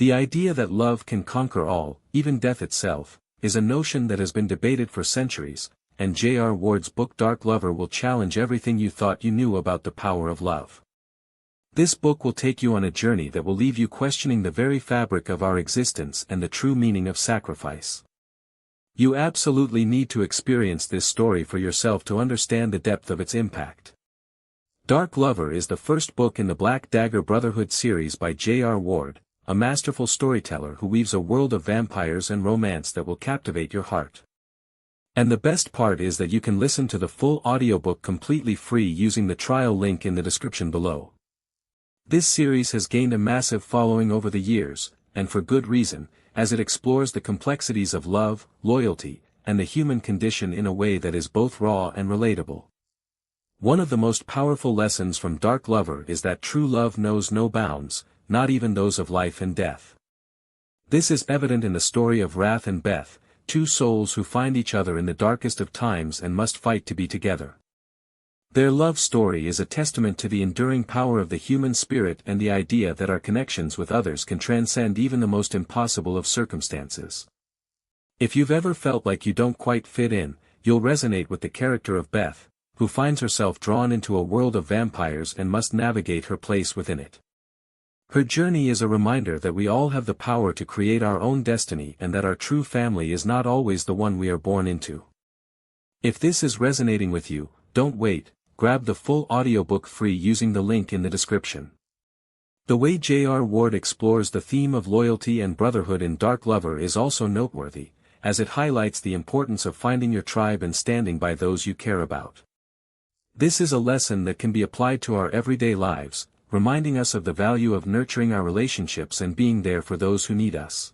The idea that love can conquer all, even death itself, is a notion that has been debated for centuries, and R.Ward's book Dark Lover will challenge everything you thought you knew about the power of love. This book will take you on a journey that will leave you questioning the very fabric of our existence and the true meaning of sacrifice. You absolutely need to experience this story for yourself to understand the depth of its impact. Dark Lover is the first book in the Black Dagger Brotherhood series by R.Ward, a masterful storyteller who weaves a world of vampires and romance that will captivate your heart. And the best part is that you can listen to the full audiobook completely free using the trial link in the description below. This series has gained a massive following over the years, and for good reason, as it explores the complexities of love, loyalty, and the human condition in a way that is both raw and relatable. One of the most powerful lessons from Dark Lover is that true love knows no bounds, not even those of life and death. This is evident in the story of Wrath and Beth, two souls who find each other in the darkest of times and must fight to be together. Their love story is a testament to the enduring power of the human spirit and the idea that our connections with others can transcend even the most impossible of circumstances. If you've ever felt like you don't quite fit in, you'll resonate with the character of Beth, who finds herself drawn into a world of vampires and must navigate her place within it. Her journey is a reminder that we all have the power to create our own destiny and that our true family is not always the one we are born into. If this is resonating with you, don't wait, grab the full audiobook free using the link in the description. The way R.Ward explores the theme of loyalty and brotherhood in Dark Lover is also noteworthy, as it highlights the importance of finding your tribe and standing by those you care about. This is a lesson that can be applied to our everyday lives, reminding us of the value of nurturing our relationships and being there for those who need us.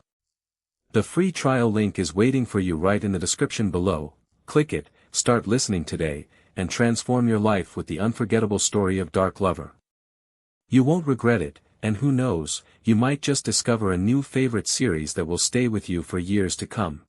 The free trial link is waiting for you right in the description below. Click it, start listening today, and transform your life with the unforgettable story of Dark Lover. You won't regret it, and who knows, you might just discover a new favorite series that will stay with you for years to come.